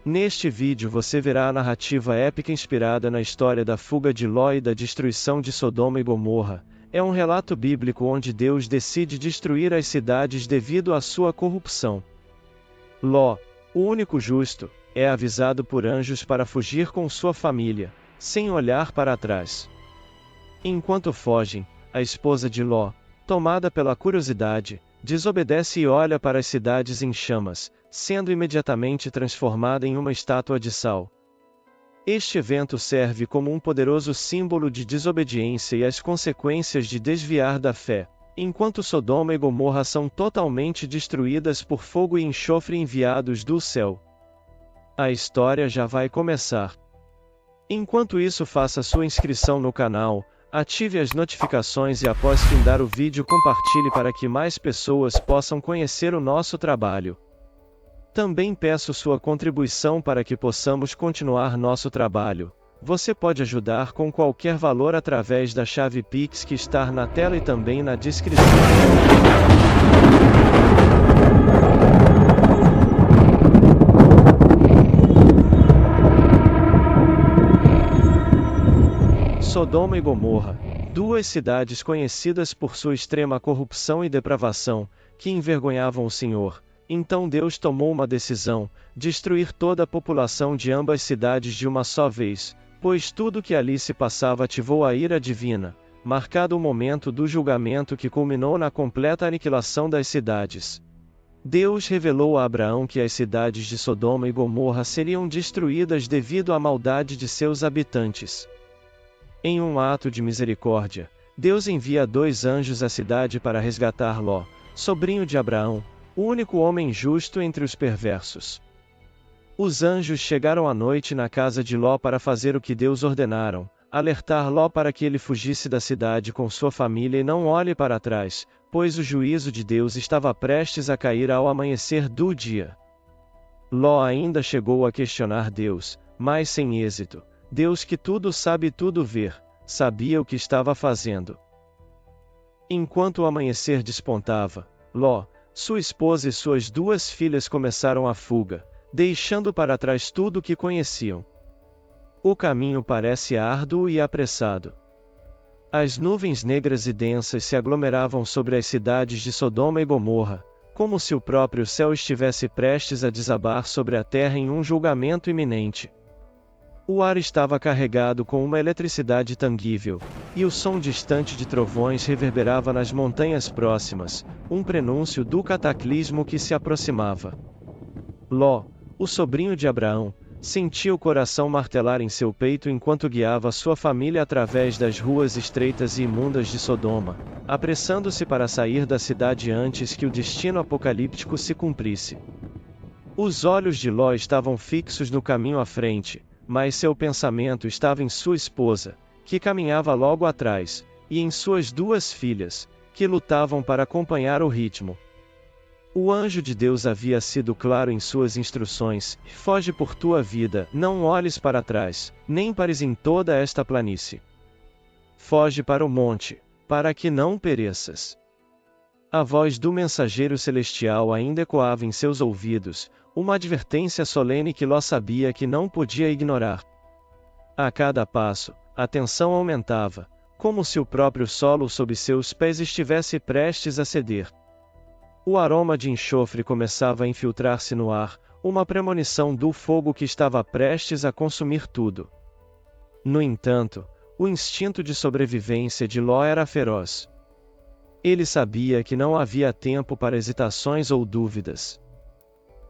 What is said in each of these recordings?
Neste vídeo você verá a narrativa épica inspirada na história da fuga de Ló e da destruição de Sodoma e Gomorra. É um relato bíblico onde Deus decide destruir as cidades devido à sua corrupção. Ló, o único justo, é avisado por anjos para fugir com sua família, sem olhar para trás. Enquanto fogem, a esposa de Ló, tomada pela curiosidade, desobedece e olha para as cidades em chamas, sendo imediatamente transformada em uma estátua de sal. Este evento serve como um poderoso símbolo de desobediência e as consequências de desviar da fé, enquanto Sodoma e Gomorra são totalmente destruídas por fogo e enxofre enviados do céu. A história já vai começar. Enquanto isso, faça sua inscrição no canal, ative as notificações e após findar o vídeo compartilhe para que mais pessoas possam conhecer o nosso trabalho. Também peço sua contribuição para que possamos continuar nosso trabalho. Você pode ajudar com qualquer valor através da chave Pix que está na tela e também na descrição. Sodoma e Gomorra, duas cidades conhecidas por sua extrema corrupção e depravação, que envergonhavam o Senhor. Então Deus tomou uma decisão: destruir toda a população de ambas cidades de uma só vez, pois tudo que ali se passava ativou a ira divina, marcado o momento do julgamento que culminou na completa aniquilação das cidades. Deus revelou a Abraão que as cidades de Sodoma e Gomorra seriam destruídas devido à maldade de seus habitantes. Em um ato de misericórdia, Deus envia 2 anjos à cidade para resgatar Ló, sobrinho de Abraão, o único homem justo entre os perversos. Os anjos chegaram à noite na casa de Ló para fazer o que Deus ordenaram, alertar Ló para que ele fugisse da cidade com sua família e não olhe para trás, pois o juízo de Deus estava prestes a cair ao amanhecer do dia. Ló ainda chegou a questionar Deus, mas sem êxito. Deus, que tudo sabe e tudo vê, sabia o que estava fazendo. Enquanto o amanhecer despontava, Ló, sua esposa e suas 2 filhas começaram a fuga, deixando para trás tudo o que conheciam. O caminho parece árduo e apressado. As nuvens negras e densas se aglomeravam sobre as cidades de Sodoma e Gomorra, como se o próprio céu estivesse prestes a desabar sobre a terra em um julgamento iminente. O ar estava carregado com uma eletricidade tangível, e o som distante de trovões reverberava nas montanhas próximas, um prenúncio do cataclismo que se aproximava. Ló, o sobrinho de Abraão, sentia o coração martelar em seu peito enquanto guiava sua família através das ruas estreitas e imundas de Sodoma, apressando-se para sair da cidade antes que o destino apocalíptico se cumprisse. Os olhos de Ló estavam fixos no caminho à frente, mas seu pensamento estava em sua esposa, que caminhava logo atrás, e em suas 2 filhas, que lutavam para acompanhar o ritmo. O anjo de Deus havia sido claro em suas instruções: foge por tua vida, não olhes para trás, nem pares em toda esta planície. Foge para o monte, para que não pereças. A voz do mensageiro celestial ainda ecoava em seus ouvidos, uma advertência solene que Ló sabia que não podia ignorar. A cada passo, a tensão aumentava, como se o próprio solo sob seus pés estivesse prestes a ceder. O aroma de enxofre começava a infiltrar-se no ar, uma premonição do fogo que estava prestes a consumir tudo. No entanto, o instinto de sobrevivência de Ló era feroz. Ele sabia que não havia tempo para hesitações ou dúvidas.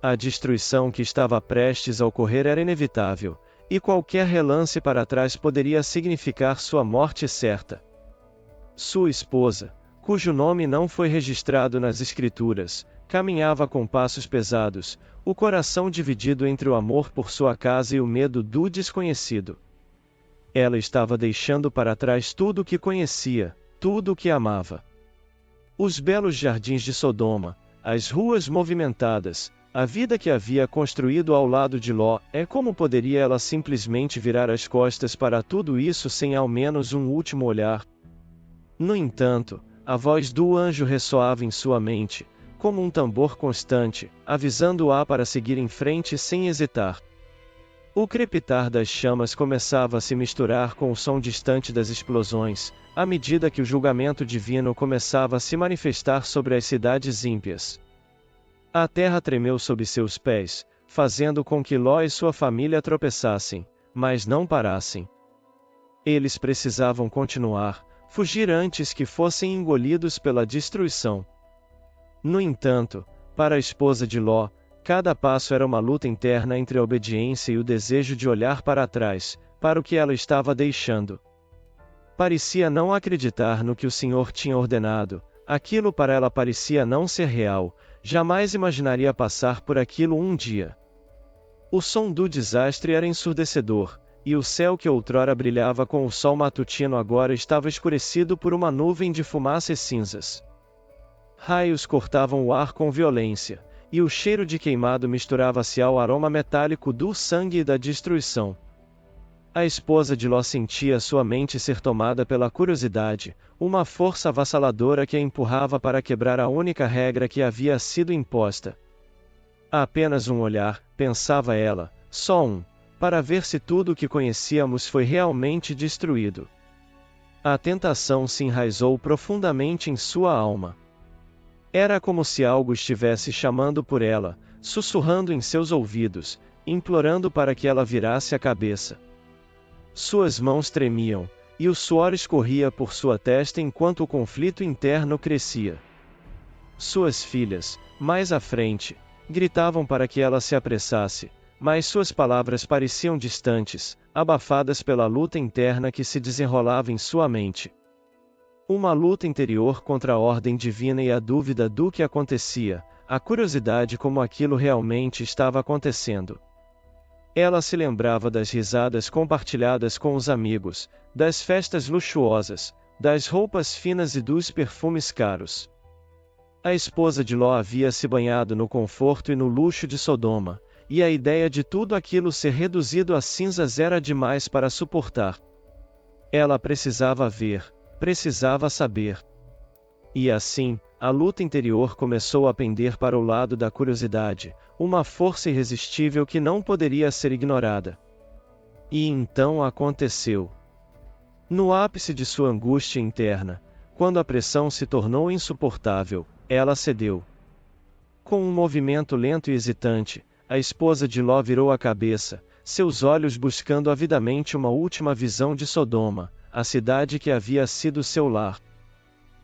A destruição que estava prestes a ocorrer era inevitável, e qualquer relance para trás poderia significar sua morte certa. Sua esposa, cujo nome não foi registrado nas Escrituras, caminhava com passos pesados, o coração dividido entre o amor por sua casa e o medo do desconhecido. Ela estava deixando para trás tudo o que conhecia, tudo o que amava. Os belos jardins de Sodoma, as ruas movimentadas, a vida que havia construído ao lado de Ló. Como poderia ela simplesmente virar as costas para tudo isso sem ao menos um último olhar? No entanto, a voz do anjo ressoava em sua mente, como um tambor constante, avisando-a para seguir em frente sem hesitar. O crepitar das chamas começava a se misturar com o som distante das explosões, à medida que o julgamento divino começava a se manifestar sobre as cidades ímpias. A terra tremeu sob seus pés, fazendo com que Ló e sua família tropeçassem, mas não parassem. Eles precisavam continuar, fugir antes que fossem engolidos pela destruição. No entanto, para a esposa de Ló, cada passo era uma luta interna entre a obediência e o desejo de olhar para trás, para o que ela estava deixando. Parecia não acreditar no que o Senhor tinha ordenado, aquilo para ela parecia não ser real, jamais imaginaria passar por aquilo um dia. O som do desastre era ensurdecedor, e o céu que outrora brilhava com o sol matutino agora estava escurecido por uma nuvem de fumaça e cinzas. Raios cortavam o ar com violência, e o cheiro de queimado misturava-se ao aroma metálico do sangue e da destruição. A esposa de Ló sentia sua mente ser tomada pela curiosidade, uma força avassaladora que a empurrava para quebrar a única regra que havia sido imposta. Apenas um olhar, pensava ela, só um, para ver se tudo o que conhecíamos foi realmente destruído. A tentação se enraizou profundamente em sua alma. Era como se algo estivesse chamando por ela, sussurrando em seus ouvidos, implorando para que ela virasse a cabeça. Suas mãos tremiam, e o suor escorria por sua testa enquanto o conflito interno crescia. Suas filhas, mais à frente, gritavam para que ela se apressasse, mas suas palavras pareciam distantes, abafadas pela luta interna que se desenrolava em sua mente. Uma luta interior contra a ordem divina e a dúvida do que acontecia, a curiosidade como aquilo realmente estava acontecendo. Ela se lembrava das risadas compartilhadas com os amigos, das festas luxuosas, das roupas finas e dos perfumes caros. A esposa de Ló havia se banhado no conforto e no luxo de Sodoma, e a ideia de tudo aquilo ser reduzido a cinzas era demais para suportar. Ela precisava ver, precisava saber. E assim, a luta interior começou a pender para o lado da curiosidade, uma força irresistível que não poderia ser ignorada. E então aconteceu. No ápice de sua angústia interna, quando a pressão se tornou insuportável, ela cedeu. Com um movimento lento e hesitante, a esposa de Ló virou a cabeça, seus olhos buscando avidamente uma última visão de Sodoma, a cidade que havia sido seu lar.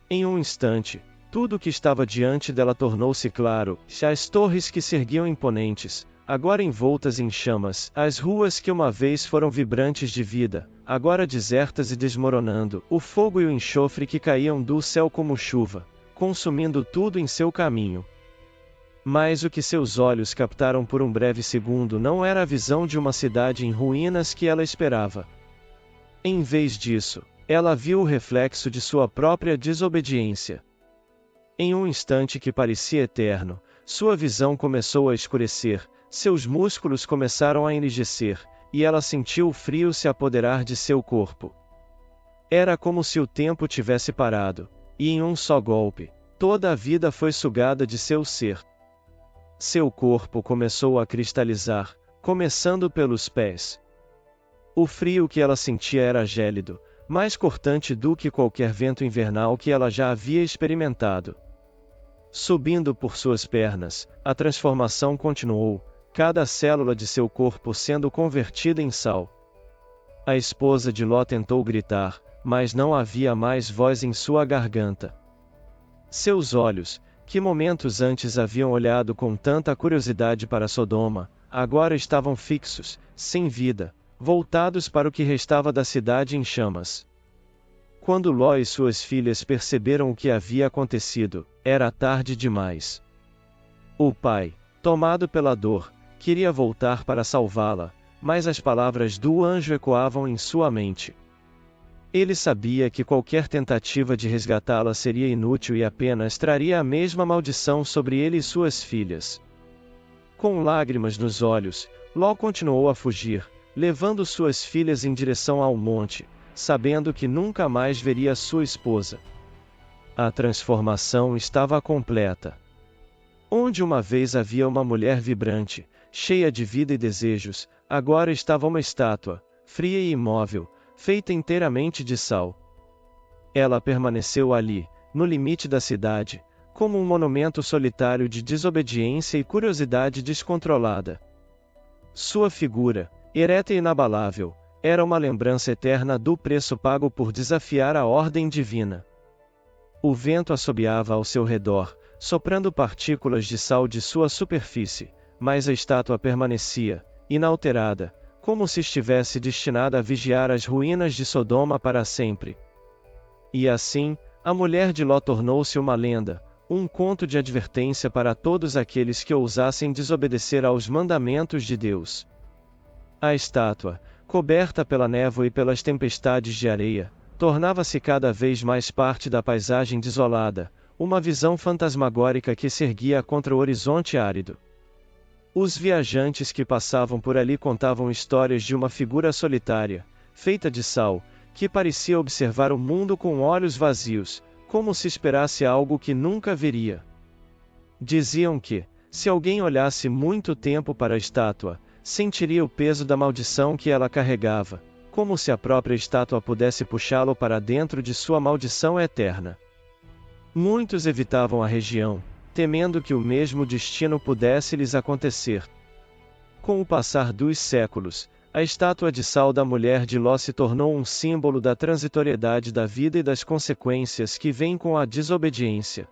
Em um instante, tudo o que estava diante dela tornou-se claro, as torres que se erguiam imponentes, agora envoltas em chamas, as ruas que uma vez foram vibrantes de vida, agora desertas e desmoronando, o fogo e o enxofre que caíam do céu como chuva, consumindo tudo em seu caminho. Mas o que seus olhos captaram por um breve segundo não era a visão de uma cidade em ruínas que ela esperava. Em vez disso, ela viu o reflexo de sua própria desobediência. Em um instante que parecia eterno, sua visão começou a escurecer, seus músculos começaram a enrijecer, e ela sentiu o frio se apoderar de seu corpo. Era como se o tempo tivesse parado, e em um só golpe, toda a vida foi sugada de seu ser. Seu corpo começou a cristalizar, começando pelos pés. O frio que ela sentia era gélido, mais cortante do que qualquer vento invernal que ela já havia experimentado. Subindo por suas pernas, a transformação continuou, cada célula de seu corpo sendo convertida em sal. A esposa de Ló tentou gritar, mas não havia mais voz em sua garganta. Seus olhos, que momentos antes haviam olhado com tanta curiosidade para Sodoma, agora estavam fixos, sem vida, voltados para o que restava da cidade em chamas. Quando Ló e suas filhas perceberam o que havia acontecido, era tarde demais. O pai, tomado pela dor, queria voltar para salvá-la, mas as palavras do anjo ecoavam em sua mente. Ele sabia que qualquer tentativa de resgatá-la seria inútil e apenas traria a mesma maldição sobre ele e suas filhas. Com lágrimas nos olhos, Ló continuou a fugir, levando suas filhas em direção ao monte, sabendo que nunca mais veria sua esposa. A transformação estava completa. Onde uma vez havia uma mulher vibrante, cheia de vida e desejos, agora estava uma estátua, fria e imóvel, feita inteiramente de sal. Ela permaneceu ali, no limite da cidade, como um monumento solitário de desobediência e curiosidade descontrolada. Sua figura, ereta e inabalável, era uma lembrança eterna do preço pago por desafiar a ordem divina. O vento assobiava ao seu redor, soprando partículas de sal de sua superfície, mas a estátua permanecia, inalterada, como se estivesse destinada a vigiar as ruínas de Sodoma para sempre. E assim, a mulher de Ló tornou-se uma lenda, um conto de advertência para todos aqueles que ousassem desobedecer aos mandamentos de Deus. A estátua, coberta pela névoa e pelas tempestades de areia, tornava-se cada vez mais parte da paisagem desolada, uma visão fantasmagórica que se erguia contra o horizonte árido. Os viajantes que passavam por ali contavam histórias de uma figura solitária, feita de sal, que parecia observar o mundo com olhos vazios, como se esperasse algo que nunca veria. Diziam que, se alguém olhasse muito tempo para a estátua, sentiria o peso da maldição que ela carregava, como se a própria estátua pudesse puxá-lo para dentro de sua maldição eterna. Muitos evitavam a região, temendo que o mesmo destino pudesse lhes acontecer. Com o passar dos séculos, a estátua de sal da mulher de Ló se tornou um símbolo da transitoriedade da vida e das consequências que vêm com a desobediência.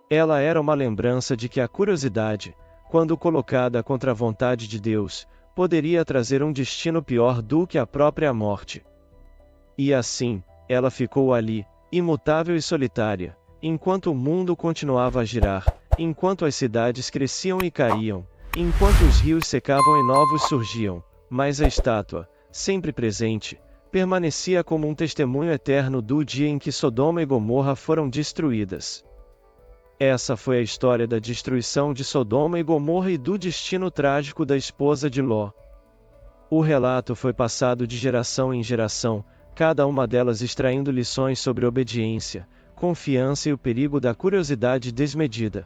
Ela era uma lembrança de que a curiosidade, quando colocada contra a vontade de Deus, poderia trazer um destino pior do que a própria morte. E assim, ela ficou ali, imutável e solitária, enquanto o mundo continuava a girar, enquanto as cidades cresciam e caíam, enquanto os rios secavam e novos surgiam, mas a estátua, sempre presente, permanecia como um testemunho eterno do dia em que Sodoma e Gomorra foram destruídas. Essa foi a história da destruição de Sodoma e Gomorra e do destino trágico da esposa de Ló. O relato foi passado de geração em geração, cada uma delas extraindo lições sobre obediência, confiança e o perigo da curiosidade desmedida.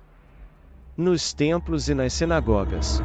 Nos templos e nas sinagogas.